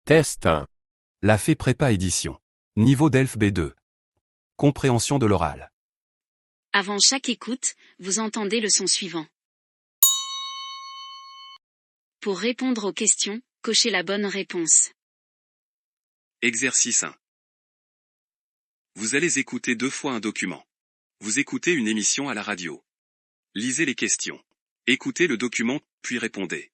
Test 1. La Fée Prépa Édition. Niveau DELF B2. Compréhension de l'oral. Avant chaque écoute, vous entendez le son suivant. Pour répondre aux questions, cochez la bonne réponse. Exercice 1. Vous allez écouter 2 fois un document. Vous écoutez une émission à la radio. Lisez les questions. Écoutez le document, puis répondez.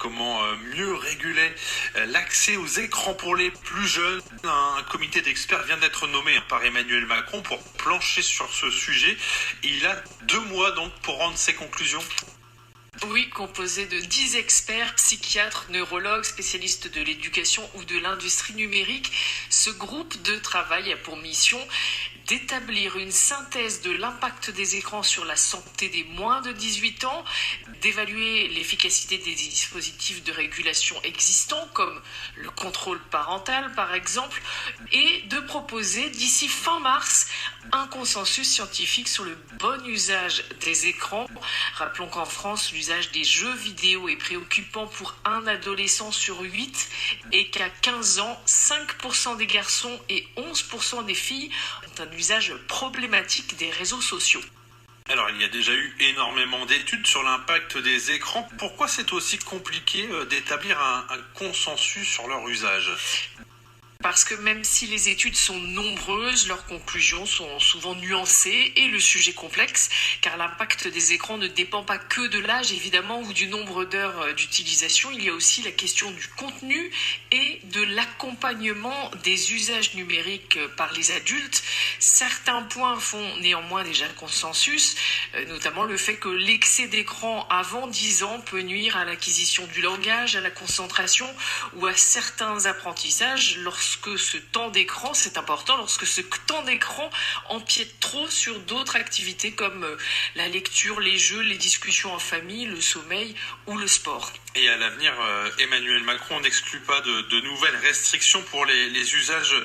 Comment mieux réguler l'accès aux écrans pour les plus jeunes. Un comité d'experts vient d'être nommé par Emmanuel Macron pour plancher sur ce sujet. Il a 2 mois donc pour rendre ses conclusions. Oui, composé de 10 experts, psychiatres, neurologues, spécialistes de l'éducation ou de l'industrie numérique. Ce groupe de travail a pour mission d'établir une synthèse de l'impact des écrans sur la santé des moins de 18 ans, d'évaluer l'efficacité des dispositifs de régulation existants, comme le contrôle parental par exemple, et de proposer d'ici fin mars un consensus scientifique sur le bon usage des écrans. Rappelons qu'en France, l'usage des jeux vidéo est préoccupant pour un adolescent sur 8 et qu'à 15 ans, 5% des garçons et 11% des filles ont un usage problématique des réseaux sociaux. Alors il y a déjà eu énormément d'études sur l'impact des écrans. Pourquoi c'est aussi compliqué d'établir un consensus sur leur usage ? Parce que même si les études sont nombreuses, leurs conclusions sont souvent nuancées et le sujet complexe, car l'impact des écrans ne dépend pas que de l'âge évidemment ou du nombre d'heures d'utilisation. Il y a aussi la question du contenu et de l'accompagnement des usages numériques par les adultes. Certains points font néanmoins déjà consensus, notamment le fait que l'excès d'écran avant 10 ans peut nuire à l'acquisition du langage, à la concentration ou à certains apprentissages lorsque ce temps d'écran, c'est important, lorsque ce temps d'écran empiète trop sur d'autres activités comme la lecture, les jeux, les discussions en famille, le sommeil ou le sport. Et à l'avenir, Emmanuel Macron n'exclut pas de nouvelles restrictions pour les usages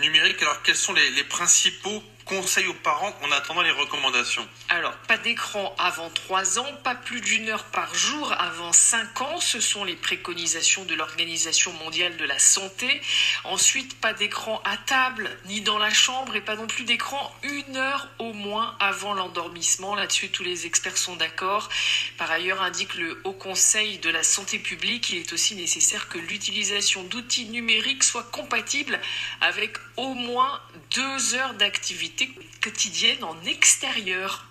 numériques. Alors quels sont les principaux conseils aux parents en attendant les recommandations? Alors, pas d'écran avant 3 ans, pas plus d'1 heure par jour avant 5 ans, ce sont les préconisations de l'Organisation mondiale de la santé. Ensuite, pas d'écran à table, ni dans la chambre, et pas non plus d'écran 1 heure au moins avant l'endormissement. Là-dessus, tous les experts sont d'accord. Par ailleurs, indique le Haut Conseil de la santé publique, il est aussi nécessaire que l'utilisation d'outils numériques soit compatible avec au moins 2 heures d'activité quotidienne en extérieur.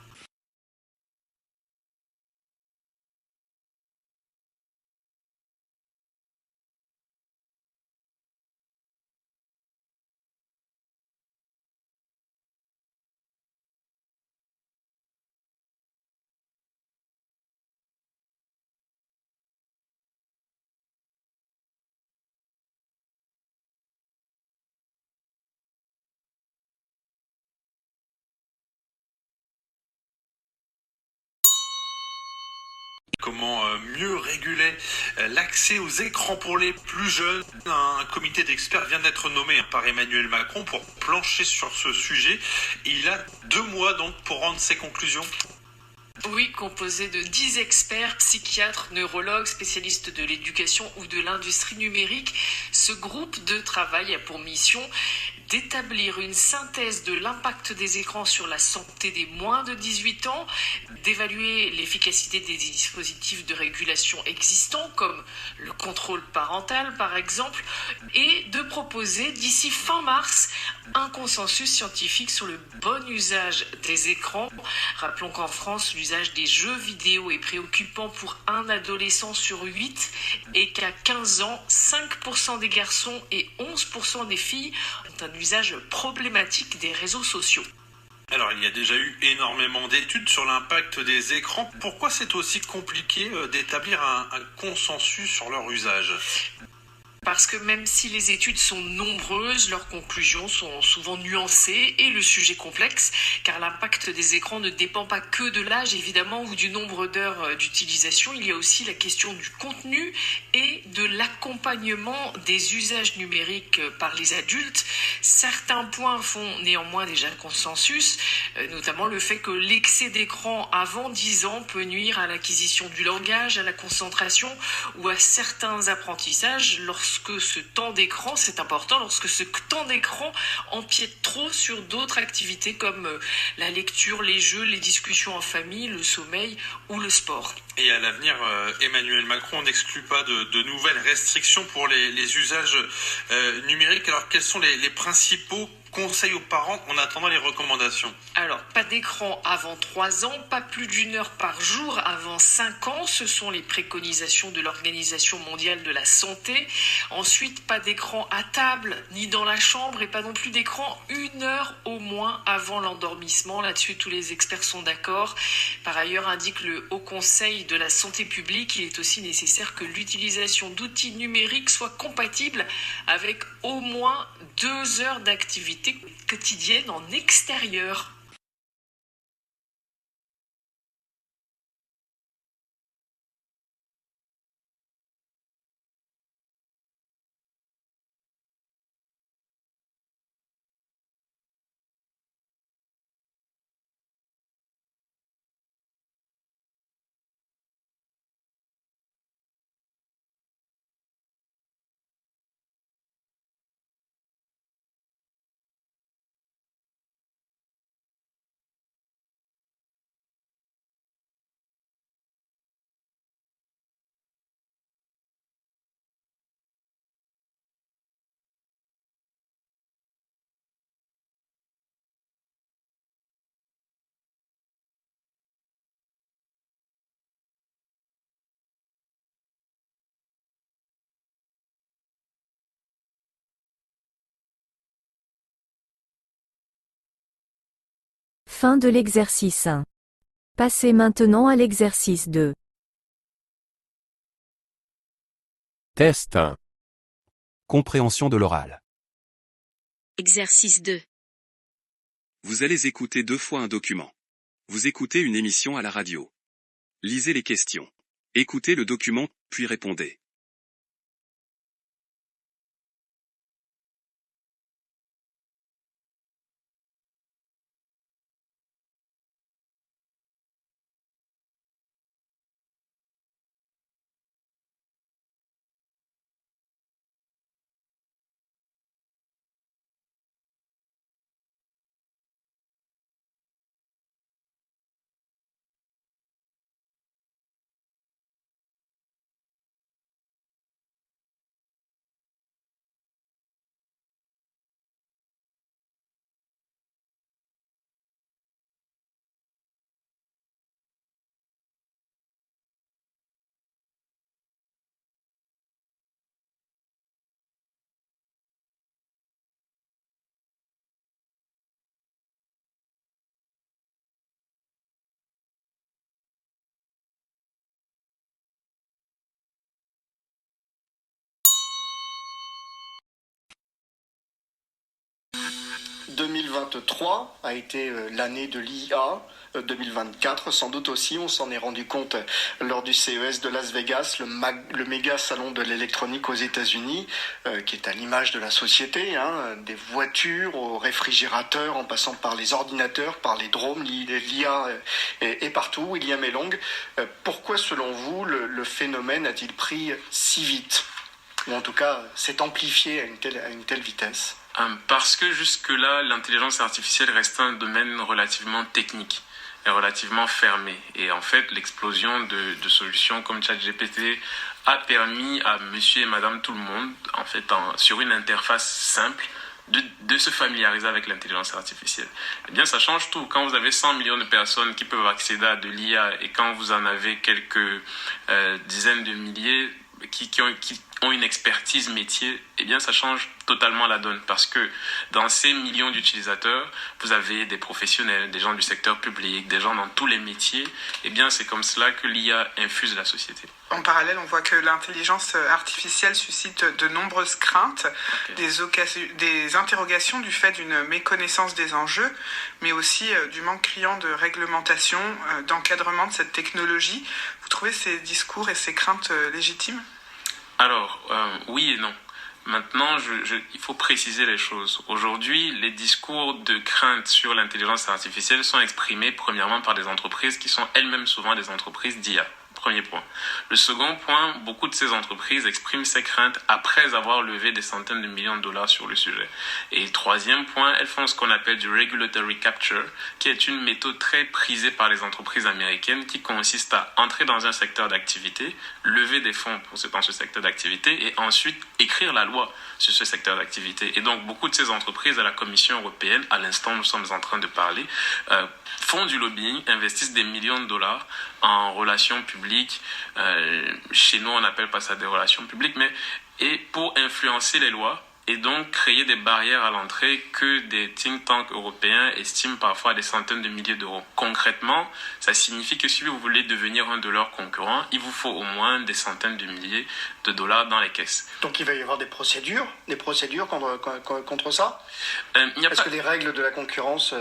Comment mieux réguler l'accès aux écrans pour les plus jeunes. Un comité d'experts vient d'être nommé par Emmanuel Macron pour plancher sur ce sujet. Il a 2 mois donc pour rendre ses conclusions. Oui, composé de 10 experts, psychiatres, neurologues, spécialistes de l'éducation ou de l'industrie numérique. Ce groupe de travail a pour mission d'établir une synthèse de l'impact des écrans sur la santé des moins de 18 ans, d'évaluer l'efficacité des dispositifs de régulation existants, comme le contrôle parental par exemple, et de proposer d'ici fin mars un consensus scientifique sur le bon usage des écrans. Rappelons qu'en France, l'usage des jeux vidéo est préoccupant pour un adolescent sur 8 et qu'à 15 ans, 5% des garçons et 11% des filles ont un usage problématique des réseaux sociaux. Alors, il y a déjà eu énormément d'études sur l'impact des écrans. Pourquoi c'est aussi compliqué d'établir un consensus sur leur usage ? Parce que même si les études sont nombreuses, leurs conclusions sont souvent nuancées et le sujet complexe, car l'impact des écrans ne dépend pas que de l'âge évidemment ou du nombre d'heures d'utilisation. Il y a aussi la question du contenu et de l'accompagnement des usages numériques par les adultes. Certains points font néanmoins déjà consensus, notamment le fait que l'excès d'écran avant 10 ans peut nuire à l'acquisition du langage, à la concentration ou à certains apprentissages lorsque ce temps d'écran, c'est important, lorsque ce temps d'écran empiète trop sur d'autres activités comme la lecture, les jeux, les discussions en famille, le sommeil ou le sport. Et à l'avenir, Emmanuel Macron n'exclut pas de nouvelles restrictions pour les usages numériques. Alors quels sont les principaux conseils aux parents en attendant les recommandations? Alors, pas d'écran avant 3 ans, pas plus d'1 heure par jour avant 5 ans, ce sont les préconisations de l'Organisation mondiale de la santé. Ensuite, pas d'écran à table ni dans la chambre et pas non plus d'écran 1 heure au moins avant l'endormissement. Là-dessus, tous les experts sont d'accord. Par ailleurs, indique le Haut Conseil de la santé publique, il est aussi nécessaire que l'utilisation d'outils numériques soit compatible avec au moins 2 heures d'activité quotidienne en extérieur. Fin de l'exercice 1. Passez maintenant à l'exercice 2. Test 1. Compréhension de l'oral. Exercice 2. Vous allez écouter 2 fois un document. Vous écoutez une émission à la radio. Lisez les questions. Écoutez le document, puis répondez. « 2023 a été l'année de l'IA, 2024 sans doute aussi, on s'en est rendu compte lors du CES de Las Vegas, le méga salon de l'électronique aux États-Unis, qui est à l'image de la société, des voitures aux réfrigérateurs en passant par les ordinateurs, par les drones, l'IA est partout. William Elong, pourquoi selon vous le phénomène a-t-il pris si vite, ou en tout cas s'est amplifié à une telle vitesse ? Parce que jusque-là, l'intelligence artificielle reste un domaine relativement technique et relativement fermé. Et en fait, l'explosion de solutions comme ChatGPT a permis à monsieur et madame tout le monde, en fait, sur une interface simple, de se familiariser avec l'intelligence artificielle. Eh bien, ça change tout. Quand vous avez 100 millions de personnes qui peuvent accéder à de l'IA et quand vous en avez quelques dizaines de milliers qui ont une expertise métier, eh bien, ça change totalement la donne parce que dans ces millions d'utilisateurs, vous avez des professionnels, des gens du secteur public, des gens dans tous les métiers. Eh bien, c'est comme cela que l'IA infuse la société. En parallèle, on voit que l'intelligence artificielle suscite de nombreuses craintes, des interrogations du fait d'une méconnaissance des enjeux, mais aussi du manque criant de réglementation, d'encadrement de cette technologie. Vous trouvez ces discours et ces craintes légitimes ? Alors, oui et non. Maintenant, il faut préciser les choses. Aujourd'hui, les discours de crainte sur l'intelligence artificielle sont exprimés premièrement par des entreprises qui sont elles-mêmes souvent des entreprises d'IA. Premier point. Le second point, beaucoup de ces entreprises expriment ces craintes après avoir levé des centaines de millions de dollars sur le sujet. Et le troisième point, elles font ce qu'on appelle du regulatory capture, qui est une méthode très prisée par les entreprises américaines qui consiste à entrer dans un secteur d'activité, lever des fonds dans ce secteur d'activité et ensuite écrire la loi sur ce secteur d'activité. Et donc, beaucoup de ces entreprises à la Commission européenne, à l'instant où nous sommes en train de parler, font du lobbying, investissent des millions de dollars en relations publiques. Chez nous, on n'appelle pas ça des relations publiques, et pour influencer les lois et donc créer des barrières à l'entrée que des think tanks européens estiment parfois à des centaines de milliers d'euros. Concrètement, ça signifie que si vous voulez devenir un de leurs concurrents, il vous faut au moins des centaines de milliers de dollars dans les caisses. Donc il va y avoir des procédures contre ça ? Est-ce que les règles de la concurrence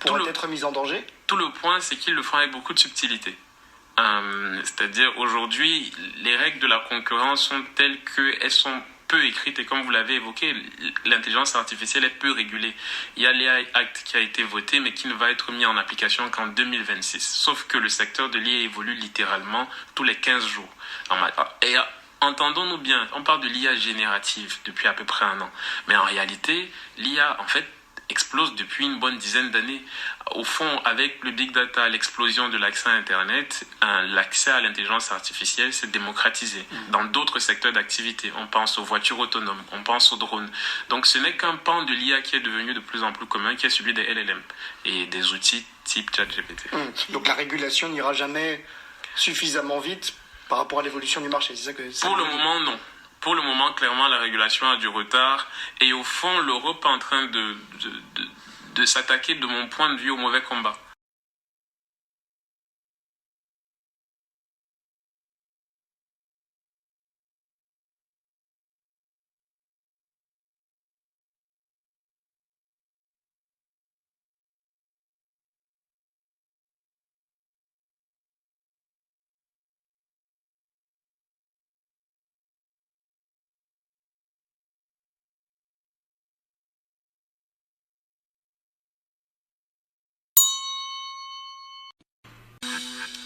pourraient être mises en danger ? Tout le point, c'est qu'ils le font avec beaucoup de subtilité. C'est-à-dire aujourd'hui, les règles de la concurrence sont telles qu'elles sont peu écrites et comme vous l'avez évoqué, l'intelligence artificielle est peu régulée. Il y a l'AI Act qui a été voté mais qui ne va être mis en application qu'en 2026. Sauf que le secteur de l'IA évolue littéralement tous les 15 jours. Et entendons-nous bien, on parle de l'IA générative depuis à peu près un an. Mais en réalité, l'IA, en fait, explose depuis une bonne dizaine d'années. Au fond, avec le big data, l'explosion de l'accès à Internet, l'accès à l'intelligence artificielle s'est démocratisé dans d'autres secteurs d'activité. On pense aux voitures autonomes, on pense aux drones. Donc ce n'est qu'un pan de l'IA qui est devenu de plus en plus commun, qui est celui des LLM et des outils type ChatGPT. Donc la régulation n'ira jamais suffisamment vite par rapport à l'évolution du marché, c'est ça que Pour le moment, non. Pour le moment, clairement, la régulation a du retard. Et au fond, l'Europe est en train de s'attaquer, de mon point de vue, au mauvais combat.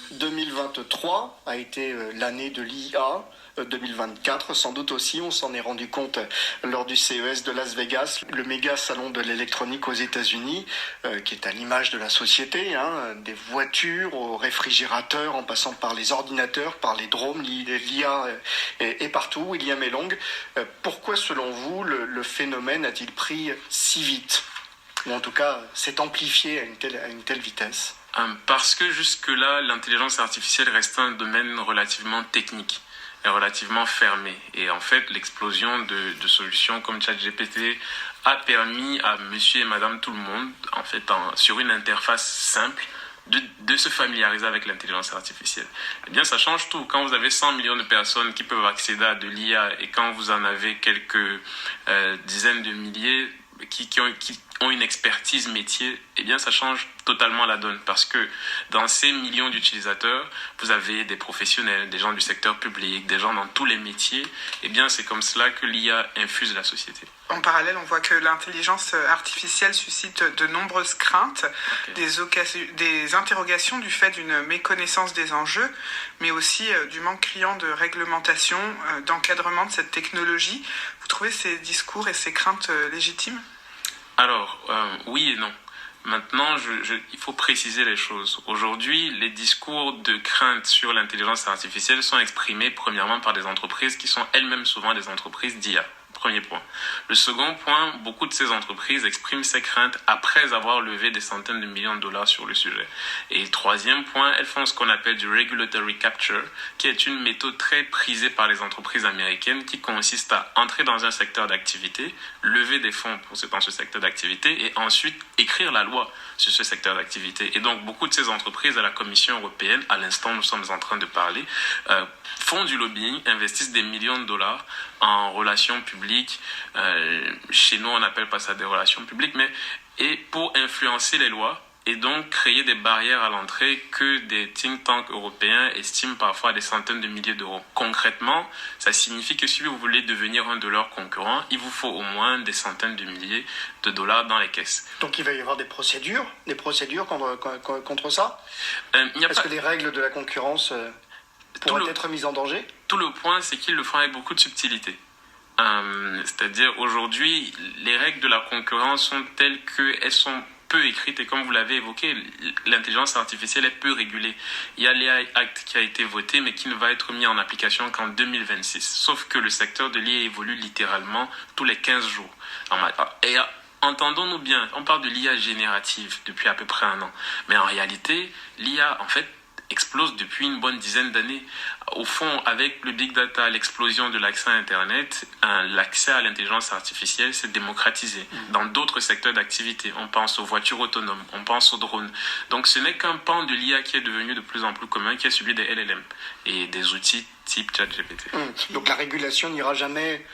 « 2023 a été l'année de l'IA, 2024 sans doute aussi, on s'en est rendu compte lors du CES de Las Vegas, le méga salon de l'électronique aux États-Unis, qui est à l'image de la société, des voitures aux réfrigérateurs en passant par les ordinateurs, par les drones, l'IA est partout, William Elong. Pourquoi selon vous le phénomène a-t-il pris si vite ? Ou en tout cas s'est amplifié à une telle vitesse ? Parce que jusque-là, l'intelligence artificielle reste un domaine relativement technique et relativement fermé. Et en fait, l'explosion de solutions comme ChatGPT a permis à monsieur et madame tout le monde, en fait, sur une interface simple, de se familiariser avec l'intelligence artificielle. Eh bien, ça change tout. Quand vous avez 100 millions de personnes qui peuvent accéder à de l'IA et quand vous en avez quelques dizaines de milliers qui ont une expertise métier, eh bien, ça change totalement la donne parce que dans ces millions d'utilisateurs, vous avez des professionnels, des gens du secteur public, des gens dans tous les métiers. Eh bien, c'est comme cela que l'IA infuse la société. En parallèle, on voit que l'intelligence artificielle suscite de nombreuses craintes, des interrogations du fait d'une méconnaissance des enjeux, mais aussi du manque criant de réglementation, d'encadrement de cette technologie. Vous trouvez ces discours et ces craintes légitimes ? Alors, oui et non. Maintenant, il faut préciser les choses. Aujourd'hui, les discours de crainte sur l'intelligence artificielle sont exprimés premièrement par des entreprises qui sont elles-mêmes souvent des entreprises d'IA. Premier point. Le second point, beaucoup de ces entreprises expriment ces craintes après avoir levé des centaines de millions de dollars sur le sujet. Et le troisième point, elles font ce qu'on appelle du regulatory capture, qui est une méthode très prisée par les entreprises américaines qui consiste à entrer dans un secteur d'activité, lever des fonds dans ce secteur d'activité et ensuite écrire la loi sur ce secteur d'activité. Et donc, beaucoup de ces entreprises à la Commission européenne, à l'instant où nous sommes en train de parler, font du lobbying, investissent des millions de dollars en relations publiques. Chez nous, on n'appelle pas ça des relations publiques, et pour influencer les lois et donc créer des barrières à l'entrée que des think tanks européens estiment parfois à des centaines de milliers d'euros. Concrètement, ça signifie que si vous voulez devenir un de leurs concurrents, il vous faut au moins des centaines de milliers de dollars dans les caisses. Donc il va y avoir des procédures contre ça. Est-ce que les règles de la concurrence pourraient être mises en danger ? Tout le point, c'est qu'ils le font avec beaucoup de subtilité. C'est-à-dire, aujourd'hui, les règles de la concurrence sont telles qu'elles sont peu écrites et comme vous l'avez évoqué, l'intelligence artificielle est peu régulée. Il y a l'AI Act qui a été voté mais qui ne va être mis en application qu'en 2026. Sauf que le secteur de l'IA évolue littéralement tous les 15 jours. Et entendons-nous bien, on parle de l'IA générative depuis à peu près un an. Mais en réalité, l'IA, en fait, explose depuis une bonne dizaine d'années. Au fond, avec le big data, l'explosion de l'accès à Internet, l'accès à l'intelligence artificielle s'est démocratisé dans d'autres secteurs d'activité. On pense aux voitures autonomes, on pense aux drones. Donc ce n'est qu'un pan de l'IA qui est devenu de plus en plus commun, qui est celui des LLM et des outils type ChatGPT. Donc la régulation n'ira jamais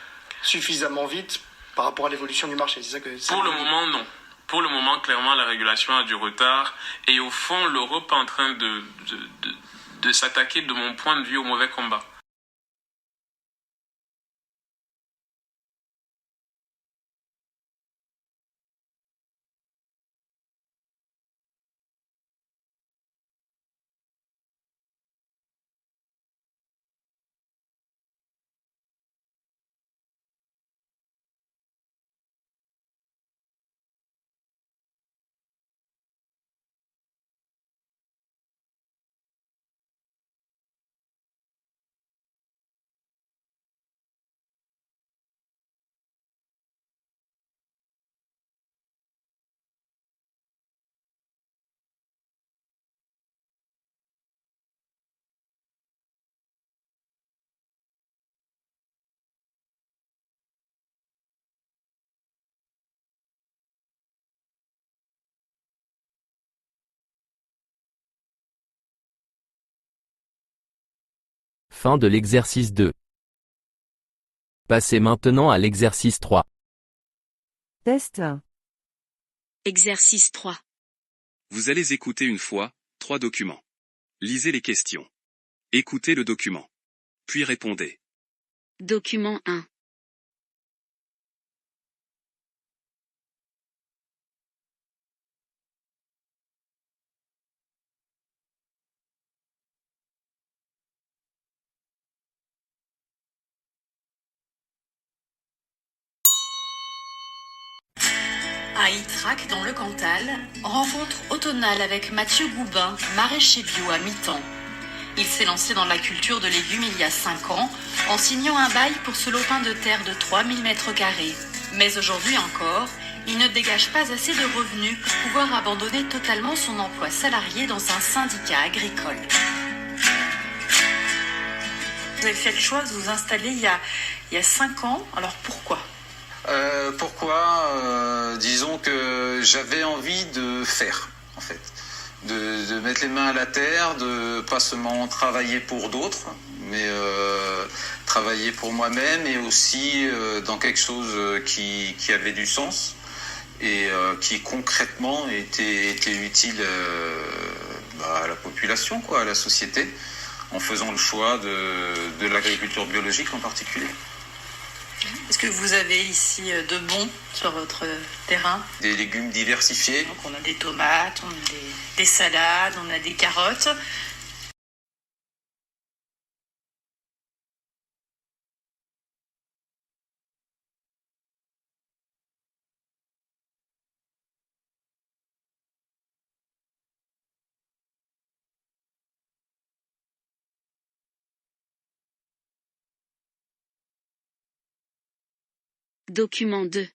suffisamment vite par rapport à l'évolution du marché, c'est ça que... Pour le moment, non. Pour le moment, clairement, la régulation a du retard. Et au fond, l'Europe est en train de s'attaquer, de mon point de vue, au mauvais combat. Fin de l'exercice 2. Passez maintenant à l'exercice 3. Test. Exercice 3. Vous allez écouter une fois, 3 documents. Lisez les questions. Écoutez le document. Puis répondez. Document 1. À Ytrac, dans le Cantal, rencontre automnale avec Mathieu Goubin, maraîcher bio à mi-temps. Il s'est lancé dans la culture de légumes il y a 5 ans, en signant un bail pour ce lopin de terre de 3000 m². Mais aujourd'hui encore, il ne dégage pas assez de revenus pour pouvoir abandonner totalement son emploi salarié dans un syndicat agricole. Vous avez fait le choix de vous installer il y a 5 ans, alors pourquoi ? Disons que j'avais envie de faire, en fait. De mettre les mains à la terre, de pas seulement travailler pour d'autres, mais travailler pour moi-même et aussi dans quelque chose qui avait du sens. et qui concrètement était utile à la population, à la société, en faisant le choix de l'agriculture biologique en particulier. Est-ce que vous avez ici de bons sur votre terrain? Des légumes diversifiés. Donc on a des tomates, on a des salades, on a des carottes. Document 2.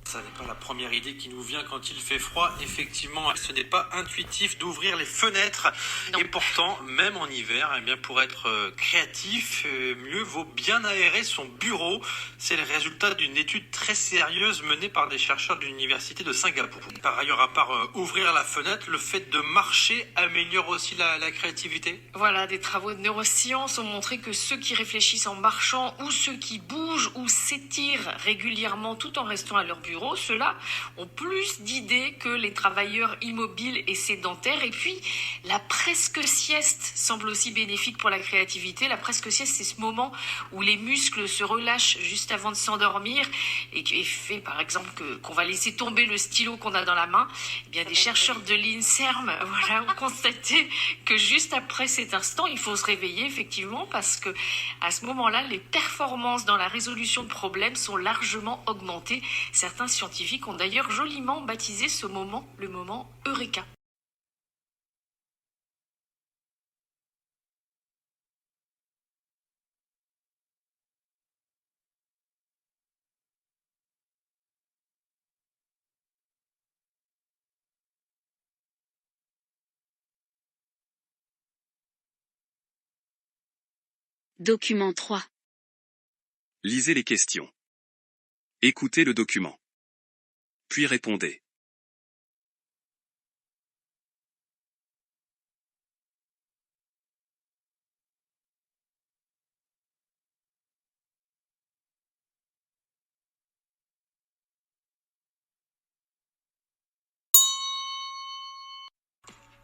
Ça n'est pas la première idée qui nous vient quand il fait froid. Effectivement, ce n'est pas intuitif d'ouvrir les fenêtres. Non. Et pourtant, même en hiver, eh bien, pour être créatif, mieux vaut bien aérer son bureau. C'est le résultat d'une étude très sérieuse menée par des chercheurs de l'université de Singapour. Par ailleurs, à part ouvrir la fenêtre, le fait de marcher améliore aussi la créativité. Voilà, des travaux de neurosciences ont montré que ceux qui réfléchissent en marchant ou ceux qui bougent ou s'étirent régulièrement tout en restant à leur bureau, ceux-là ont plus d'idées que les travailleurs immobiles et sédentaires. Et puis, la presque sieste semble aussi bénéfique pour la créativité. La presque sieste, c'est ce moment où les muscles se relâchent juste avant de s'endormir et qui fait, par exemple, qu'on va laisser tomber le stylo qu'on a dans la main. Eh bien, des chercheurs de l'INSERM, ont constaté que juste après cet instant, il faut se réveiller, effectivement, parce que à ce moment-là, les performances dans la résolution de problèmes sont largement augmentées. Certains scientifiques ont d'ailleurs joliment baptisé ce moment le moment Eureka. Document 3. Lisez les questions. Écoutez le document. Puis répondez.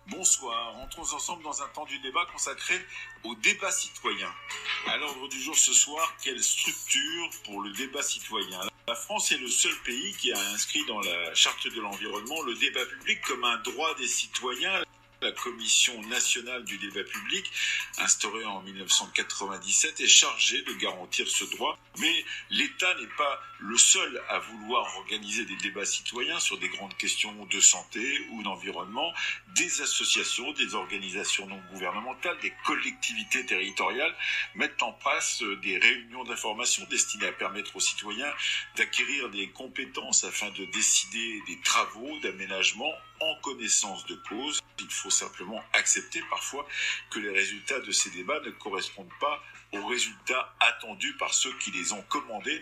Bonsoir, entrons ensemble dans un temps du débat consacré au débat citoyen. À l'ordre du jour ce soir, quelle structure pour le débat citoyen? La France est le seul pays qui a inscrit dans la charte de l'environnement le débat public comme un droit des citoyens. La Commission nationale du débat public, instaurée en 1997, est chargée de garantir ce droit. Mais l'État n'est pas le seul à vouloir organiser des débats citoyens sur des grandes questions de santé ou d'environnement. Des associations, des organisations non gouvernementales, des collectivités territoriales mettent en place des réunions d'information destinées à permettre aux citoyens d'acquérir des compétences afin de décider des travaux d'aménagement en connaissance de cause. Il faut simplement accepter parfois que les résultats de ces débats ne correspondent pas aux résultats attendus par ceux qui les ont commandés.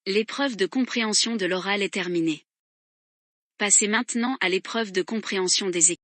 L'épreuve de compréhension de l'oral est terminée. Passez maintenant à l'épreuve de compréhension des écrits.